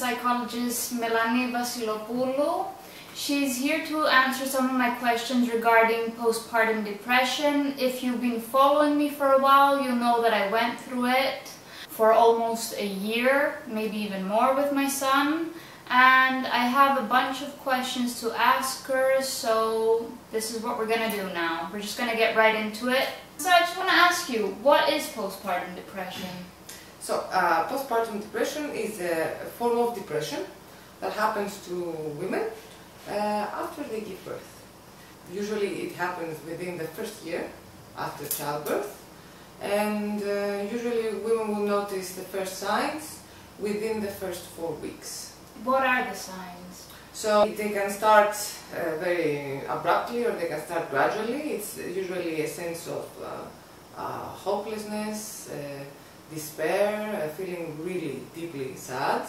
psychologist Melanie Vasilopoulou. She's here to answer some of my questions regarding postpartum depression. If you've been following me for a while, you know that I went through it for almost a year, maybe even more with my son. And I have a bunch of questions to ask her, so this is what we're going to do now. We're just going to get right into it. So I just want to ask you, what is postpartum depression? So, postpartum depression is a form of depression that happens to women after they give birth. Usually it happens within the first year after childbirth, and usually women will notice the first signs within the first 4 weeks. What are the signs? So they can start very abruptly, or they can start gradually. It's usually a sense of hopelessness, despair, feeling really deeply sad.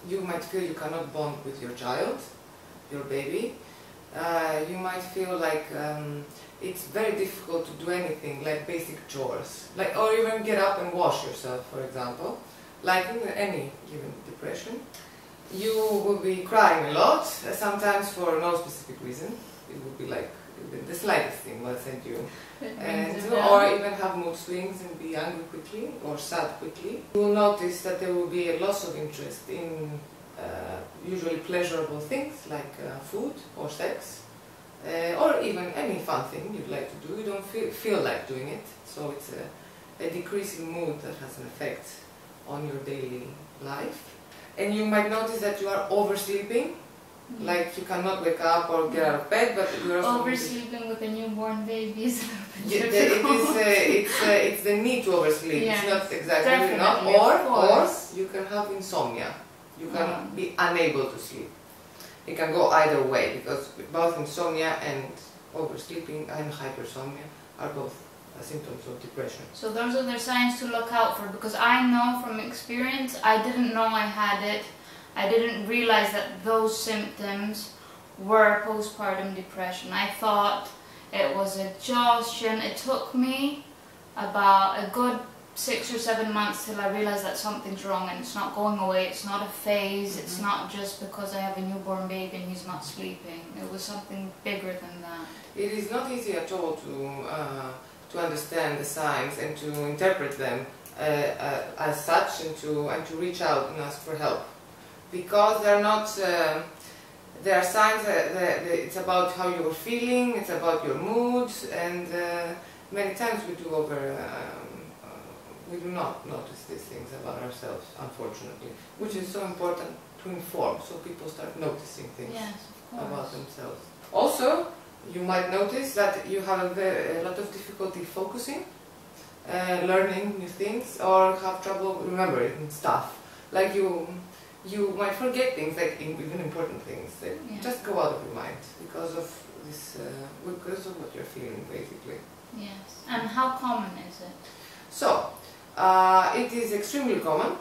You might feel you cannot bond with your child, your baby. You might feel like it's very difficult to do anything, like basic chores, or even get up and wash yourself, for example. Like in any given depression. You will be crying a lot, sometimes for no specific reason. It would be like the slightest thing will send you, or even have mood swings and be angry quickly or sad quickly. You will notice that there will be a loss of interest in usually pleasurable things like food or sex, or even any fun thing you'd like to do. You don't feel like doing it, so it's a decrease in mood that has an effect on your daily life. And you might notice that you are oversleeping, like you cannot wake up or get out of bed, but you're also oversleeping with a newborn baby is a little bit difficult. It's the need to oversleep. Yes, it's not exactly not, or you can have insomnia. You can be unable to sleep. It can go either way, because both insomnia and oversleeping and hypersomnia are both symptoms of depression. So those are the signs to look out for, because I know from experience, I didn't know I had it. I didn't realize that those symptoms were postpartum depression. I thought it was exhaustion. It took me about a good 6 or 7 months till I realized that something's wrong and it's not going away. It's not a phase. It's not just because I have a newborn baby and he's not sleeping. It was something bigger than that. It is not easy at all to understand the signs and to interpret them as such, and to reach out and ask for help, because they're not. There are signs that it's about how you're feeling, it's about your mood, and many times we do not notice these things about ourselves, unfortunately, which is so important to inform, so people start noticing things about themselves. Also, you might notice that you have a lot of difficulty focusing, learning new things, or have trouble remembering stuff. Like you might forget things, like even important things, that just go out of your mind because of this, because of what you're feeling, basically. Yes. And how common is it? So, it is extremely common,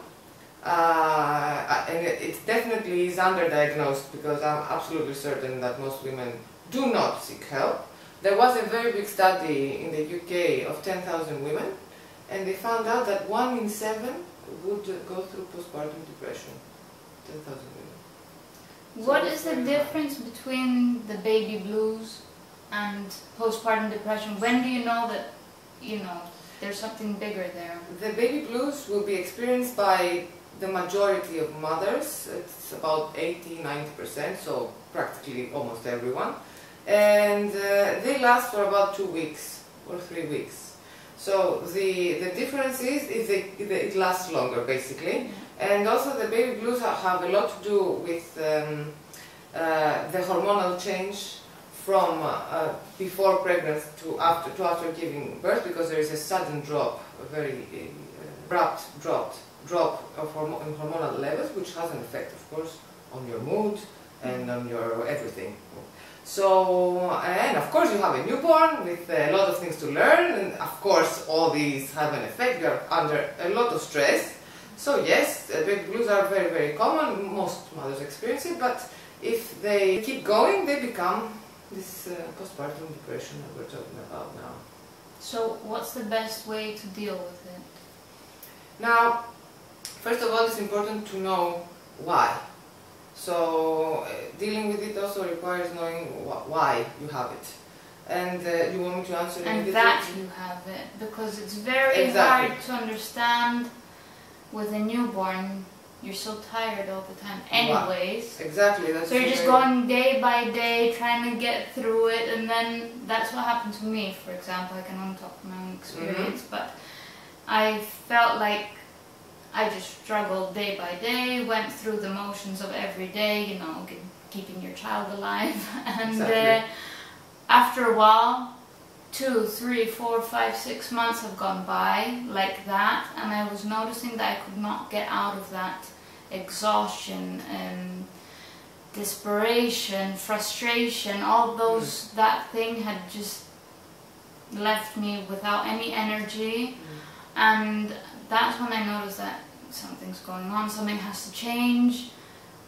and it definitely is underdiagnosed, because I'm absolutely certain that most women do not seek help. There was a very big study in the UK of 10,000 women, and they found out that 1 in 7 would go through postpartum depression. 10,000 women. What is the difference between the baby blues and postpartum depression? When do you know that, there's something bigger there? The baby blues will be experienced by the majority of mothers. It's about 80–90%, so practically almost everyone. And they last for about 2 weeks or 3 weeks. So the difference is it lasts longer, basically. And also the baby blues have a lot to do with the hormonal change from before pregnancy to after giving birth, because there is a sudden drop, a very abrupt drop of hormonal levels, which has an effect, of course, on your mood and on your everything. So, and of course you have a newborn with a lot of things to learn, and of course all these have an effect. You are under a lot of stress. So yes, baby blues are very, very common. Most mothers experience it, but if they keep going, they become this postpartum depression that we're talking about now. So what's the best way to deal with it? Now, First of all, it's important to know why. So dealing with it also requires knowing why you have it. And you want me to answer and that you have it, because it's very hard to understand with a newborn. You're so tired all the time anyways. Exactly. That's so you're just going day by day trying to get through it, and then that's what happened to me, for example. I can only talk from my own experience, but I felt like I just struggled day by day, went through the motions of every day, you know, keeping your child alive. And after a while, 2, 3, 4, 5, 6 months have gone by like that, and I was noticing that I could not get out of that exhaustion and desperation, frustration, all those, that thing had just left me without any energy. And that's when I noticed that something's going on, something has to change.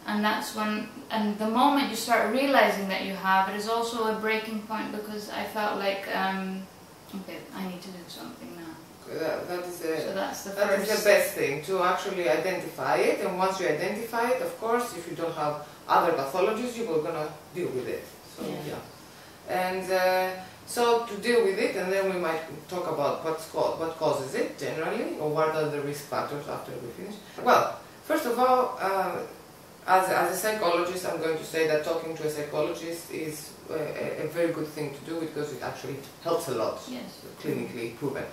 And that's when, and the moment you start realizing that you have it is also a breaking point, because I felt like, okay, I need to do something now. That is the best thing, to actually identify it. And once you identify it, of course, if you don't have other pathologies, you are gonna deal with it. So and so to deal with it, and then we might talk about what causes it generally, or what are the risk factors after we finish. Well, first of all, as a psychologist, I'm going to say that talking to a psychologist is a very good thing to do, because it actually helps a lot, clinically proven.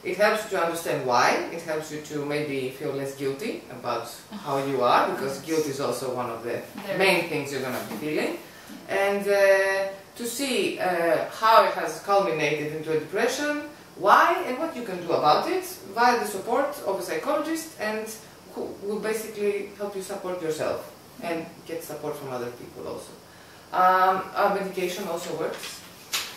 It helps you to understand why, it helps you to maybe feel less guilty about how you are, because guilt is also one of the main things you're going to be feeling. And to see how it has culminated into a depression, why, and what you can do about it via the support of a psychologist, and who will basically help you support yourself and get support from other people also. Our medication also works.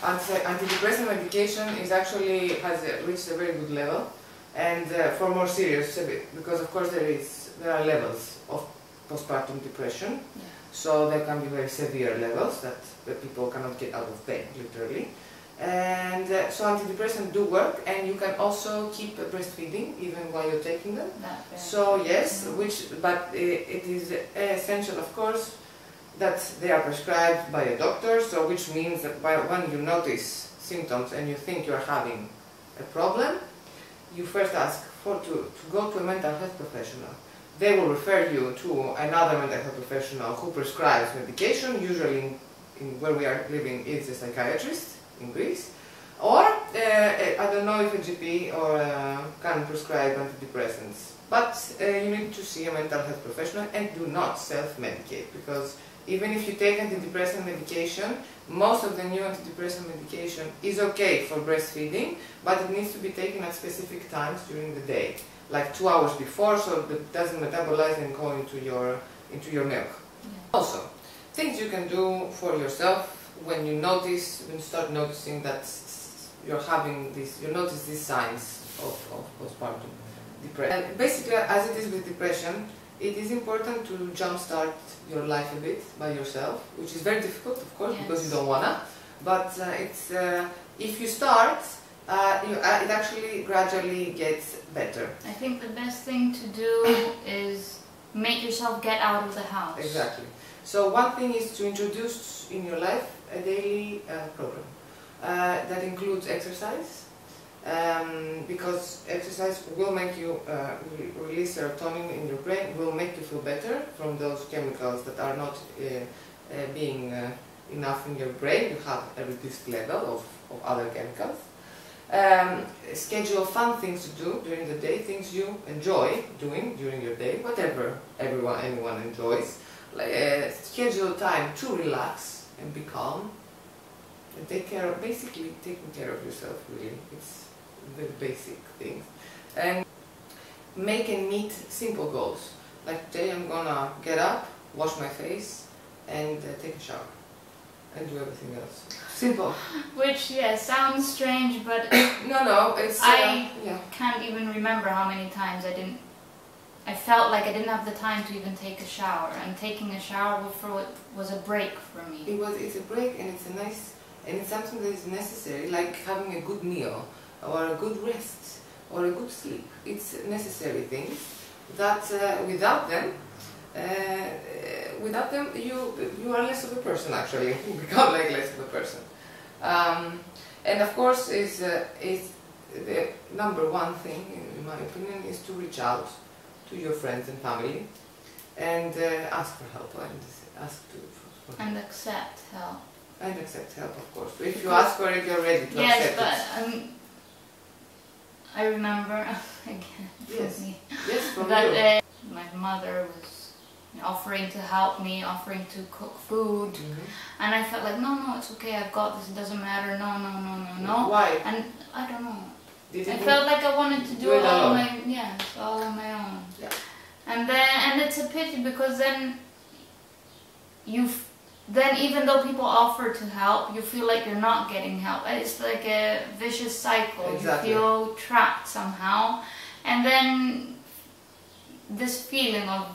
Antidepressant medication has reached a very good level, and for more serious, because of course there are levels of postpartum depression. So there can be very severe levels that people cannot get out of bed, literally. And so antidepressants do work, and you can also keep breastfeeding even while you're taking them. So yes, but it is essential, of course, that they are prescribed by a doctor. So which means that when you notice symptoms and you think you're having a problem, you first ask to go to a mental health professional. They will refer you to another mental health professional who prescribes medication. Usually, where we are living, is a psychiatrist in Greece, or I don't know if a GP can prescribe antidepressants. But you need to see a mental health professional, and do not self-medicate, because even if you take antidepressant medication, most of the new antidepressant medication is okay for breastfeeding, but it needs to be taken at specific times during the day, like 2 hours before, so that it doesn't metabolize and go into your milk. Also, things you can do for yourself when you start noticing that you notice these signs of postpartum depression. And basically, as it is with depression, it is important to jumpstart your life a bit by yourself, which is very difficult, of course, because you don't wanna. But if you start, it actually gradually gets better. I think the best thing to do is make yourself get out of the house. Exactly. So one thing is to introduce in your life a daily program that includes exercise, because exercise will make you release serotonin in your brain, will make you feel better from those chemicals that are not being enough in your brain. You have a reduced level of other chemicals. Schedule fun things to do during the day, things you enjoy doing during your day, whatever anyone enjoys. Schedule time to relax and be calm, and basically taking care of yourself, really. It's the basic things. And make and meet simple goals. Like today I'm gonna get up, wash my face, and take a shower, and do everything else. Simple. Which, sounds strange, but no, it's I can't even remember how many times I felt like I didn't have the time to even take a shower, and taking a shower was a break for me. It's a break, and it's something that is necessary, like having a good meal, or a good rest, or a good sleep. It's necessary things that without them you are less of a person actually. You become like less of a person. And of course is the number one thing, in my opinion, is to reach out to your friends and family and ask for help and ask for and accept help. And accept help, of course. If you ask for it, you're ready to accept it. Yes, but I remember again Yes. me, Yes, from that you. my mother was offering to help me, offering to cook food, and I felt like no, it's okay, I've got this, it doesn't matter, no. Why? And I don't know. Did I you felt like I wanted to do it all alone? all on my own. Yeah. And it's a pity because then then even though people offer to help, you feel like you're not getting help. It's like a vicious cycle. Exactly. You feel trapped somehow. And then this feeling of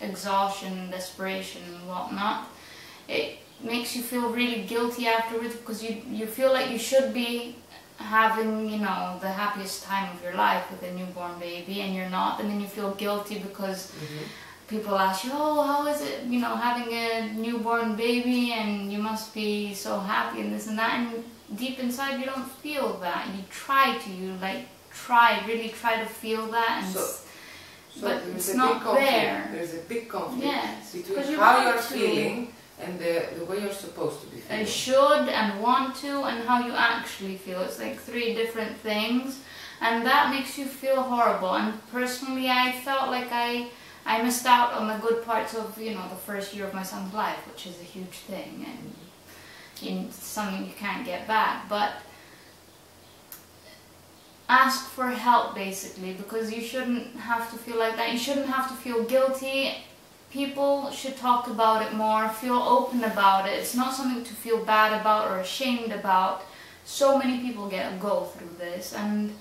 exhaustion, desperation and whatnot, it makes you feel really guilty afterwards because you feel like you should be having, the happiest time of your life with a newborn baby and you're not, and then you feel guilty because people ask you, oh, how is it, having a newborn baby, and you must be so happy and this and that, and deep inside you don't feel that. You try to, really try to feel that, and but it's not there. There's a big conflict between you how you're feeling and the way you're supposed to be feeling. I should and want to, and how you actually feel. It's like 3 different things, and that makes you feel horrible. And personally, I felt like I missed out on the good parts of, the first year of my son's life, which is a huge thing, and something you can't get back. But ask for help, basically, because you shouldn't have to feel like that. You shouldn't have to feel guilty. People should talk about it more, feel open about it. It's not something to feel bad about or ashamed about. So many people go through this, and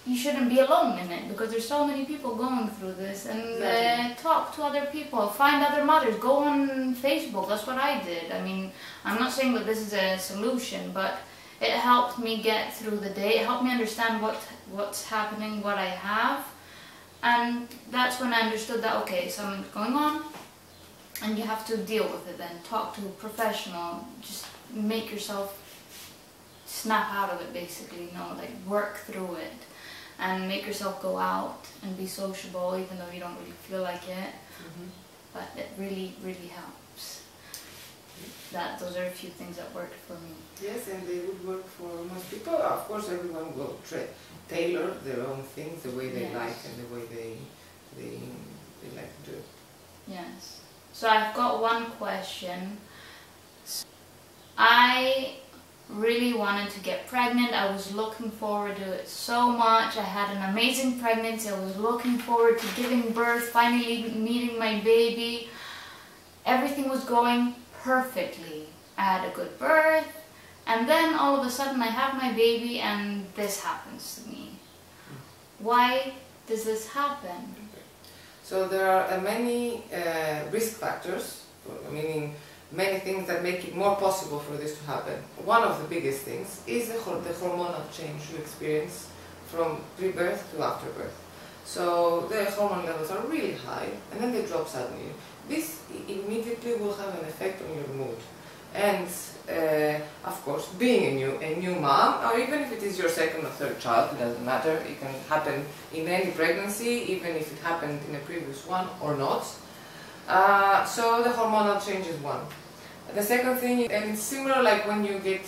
you shouldn't be alone in it because there's so many people going through this. And talk to other people, find other mothers, go on Facebook. That's what I did. I mean, I'm not saying that this is a solution, but it helped me get through the day. It helped me understand what's happening, what I have. And that's when I understood that, okay, something's going on, and you have to deal with it then. Talk to a professional, just make yourself snap out of it, basically, like work through it. And make yourself go out and be sociable, even though you don't really feel like it. But it really, really helps. Those are a few things that worked for me. Yes, and they would work for most people. Of course, everyone will tailor their own things the way they like and the way they like to do it. Yes. So I've got one question. I really wanted to get pregnant. I was looking forward to it so much. I had an amazing pregnancy. I was looking forward to giving birth, finally meeting my baby. Everything was going perfectly. I had a good birth, and then all of a sudden I have my baby and this happens to me. Why does this happen? So there are many risk factors, meaning many things that make it more possible for this to happen. One of the biggest things is the hormonal change you experience from pre-birth to after birth. So the hormone levels are really high and then they drop suddenly. This immediately will have an effect on your mood. And of course, being a new mom, or even if it is your second or third child, it doesn't matter. It can happen in any pregnancy, even if it happened in a previous one or not. So the hormonal change is one. The second thing, and it's similar like when you get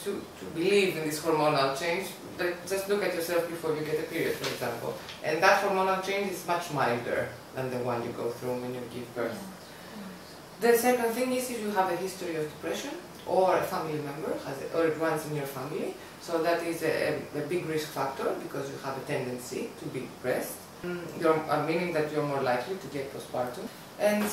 to believe in this hormonal change, just look at yourself before you get a period, for example. And that hormonal change is much milder than the one you go through when you give birth. The second thing is if you have a history of depression, or a family member or it runs in your family, so that is a big risk factor because you have a tendency to be depressed. Meaning that you're more likely to get postpartum. And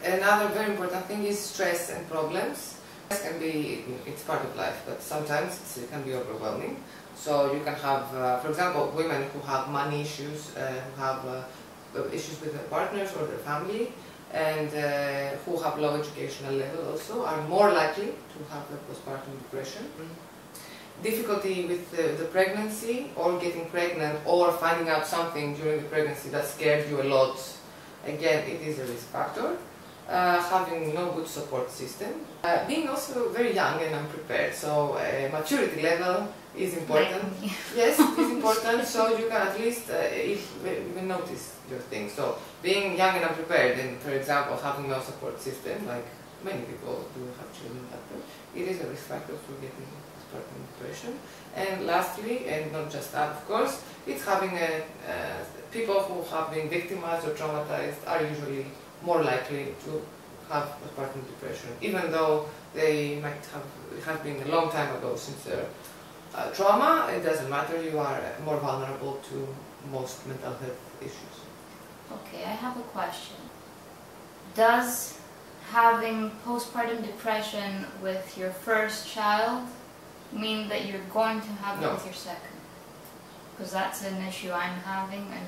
another very important thing is stress and problems. Stress can be, it's part of life, but sometimes it can be overwhelming. So you can have, for example, women who have money issues, who have issues with their partners or their family, and who have low educational level also, are more likely to have a postpartum depression. difficulty with the pregnancy, or getting pregnant, or finding out something during the pregnancy that scared you a lot, again, it is a risk factor. Having no good support system. Being also very young and unprepared, so maturity level is important. Yes, it is important, so you can at least even notice your things. So being young and unprepared, and for example having no support system, like many people do have children like that, it is a risk factor for getting postpartum depression. And lastly, and not just that of course, it's having people who have been victimized or traumatized are usually more likely to have postpartum depression, even though they might have been a long time ago since their trauma. It doesn't matter, you are more vulnerable to most mental health issues. Okay, I have a question. Does having postpartum depression with your first child mean that you're going to have it with your second? Because that's an issue I'm having, and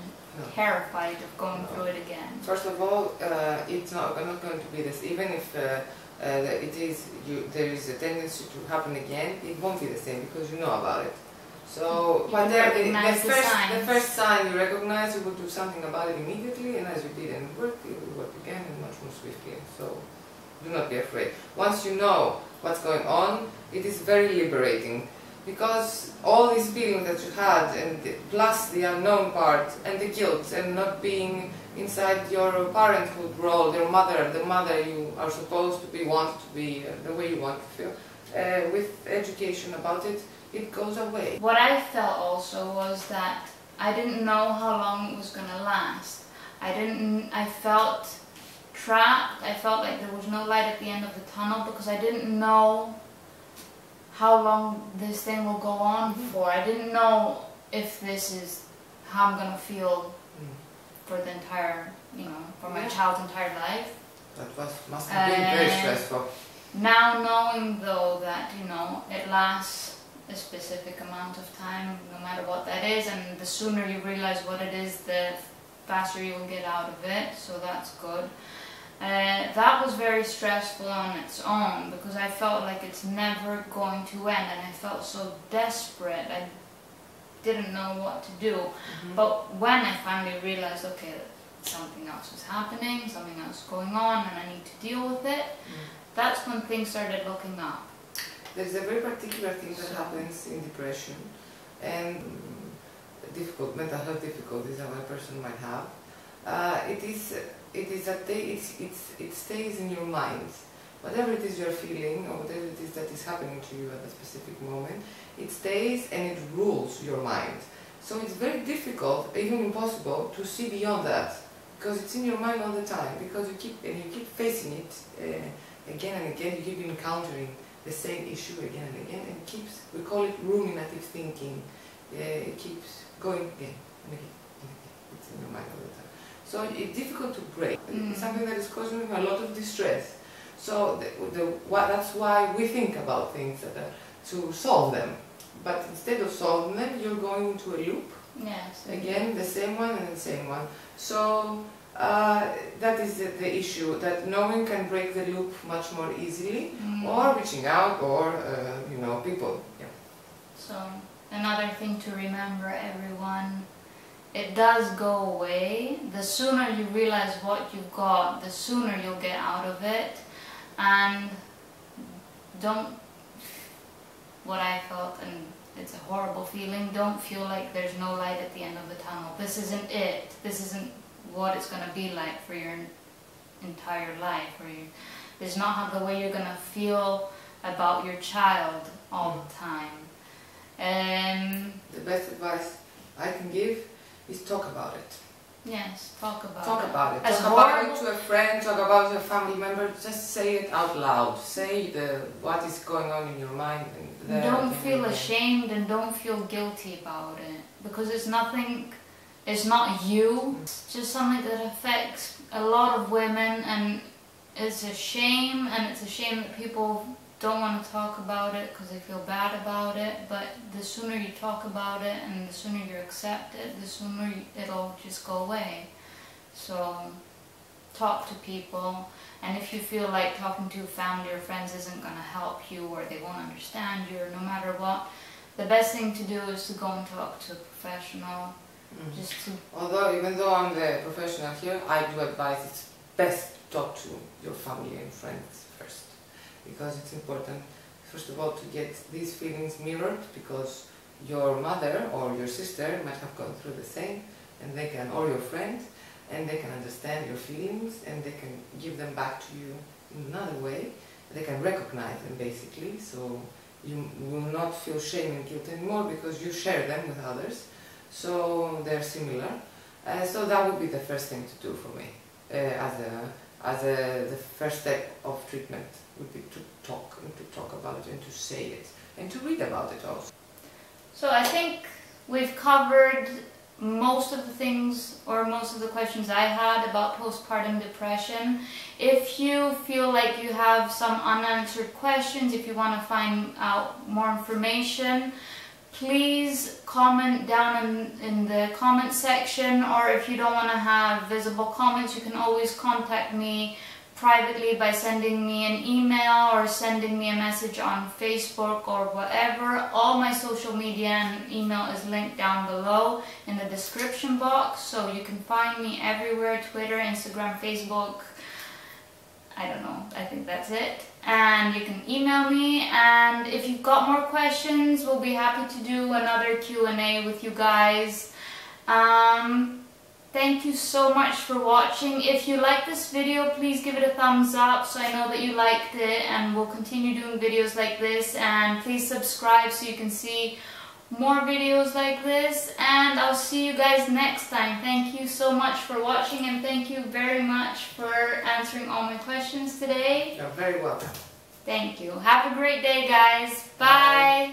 terrified of going through it again. First of all, it's not going to be this. Even if there is a tendency to happen again, it won't be the same because you know about it. So, but the first sign you recognize, you will do something about it immediately, and as you didn't work, it will work again and much more swiftly. So, do not be afraid. Once you know what's going on, it is very liberating. Because all these feelings that you had, and plus the unknown part, and the guilt, and not being inside your parenthood role, the mother you are supposed to be, want to be, the way you want to feel, with education about it, it goes away. What I felt also was that I didn't know how long it was going to last. I felt trapped. I felt like there was no light at the end of the tunnel because I didn't know how long this thing will go on for. I didn't know if this is how I'm going to feel for the entire, for my child's entire life. That must have been very stressful. Now knowing though that, it lasts a specific amount of time, no matter what that is, and the sooner you realize what it is, the faster you will get out of it, so that's good. That was very stressful on its own because I felt like it's never going to end, and I felt so desperate. I didn't know what to do. But when I finally realized, okay, something else is happening, something else is going on, and I need to deal with it, that's when things started looking up. There's a very particular thing that happens in depression and mental health difficulties that a person might have. It is that it stays in your mind. Whatever it is you're feeling, or whatever it is that is happening to you at a specific moment, it stays and it rules your mind. So it's very difficult, even impossible, to see beyond that, because it's in your mind all the time. Because you keep facing it again and again. You keep encountering the same issue again and again, and we call it ruminative thinking. It keeps going again and again and again. It's in your mind all the time. So it's difficult to break. It's something that is causing a lot of distress. So that's why we think about things to solve them. But instead of solving them, you're going into a loop. Yes. Again, the same one and the same one. So that is the issue, that no one can break the loop much more easily, or reaching out, or people. Yeah. So another thing to remember, everyone. It does go away. The sooner you realize what you've got, the sooner you'll get out of it. And what I felt, and it's a horrible feeling, don't feel like there's no light at the end of the tunnel. This isn't it. This isn't what it's going to be like for your entire life. This is not the way you're going to feel about your child all the time. The best advice I can give is talk about it. Yes, talk about it. Talk about it. As Talk about it to a friend, talk about it to a family member. Just say it out loud. Say what is going on in your mind. And don't feel ashamed and don't feel guilty about it. Because it's not you. It's just something that affects a lot of women, and it's a shame, and it's a shame that people don't want to talk about it because they feel bad about it. But the sooner you talk about it and the sooner you accept it, the sooner it'll just go away. So talk to people, and if you feel like talking to family or friends isn't going to help you, or they won't understand you, or no matter what, the best thing to do is to go and talk to a professional. Just to... Although, even though I'm the professional here, I do advise it's best to talk to your family and friends first, because it's important, first of all, to get these feelings mirrored, because your mother or your sister might have gone through the same, and they can, or your friend, and they can understand your feelings, and they can give them back to you in another way. They can recognize them, basically, so you will not feel shame and guilt anymore because you share them with others, so they're similar. So that would be the first thing to do for me, the first step of treatment would be to talk about it and to say it and to read about it also. So I think we've covered most of the things, or most of the questions I had about postpartum depression. If you feel like you have some unanswered questions, if you want to find out more information, please comment down in the comment section, or if you don't want to have visible comments, you can always contact me privately by sending me an email or sending me a message on Facebook or whatever. All my social media and email is linked down below in the description box, so you can find me everywhere: Twitter, Instagram, Facebook, I don't know, I think that's it. And you can email me, and if you've got more questions, we'll be happy to do another Q&A with you guys. Thank you so much for watching. If you like this video, please give it a thumbs up so I know that you liked it, and we'll continue doing videos like this. And please subscribe so you can see more videos like this, and I'll see you guys next time. Thank you so much for watching, and thank you very much for answering all my questions today. You're very welcome. Thank you. Have a great day, guys. Bye.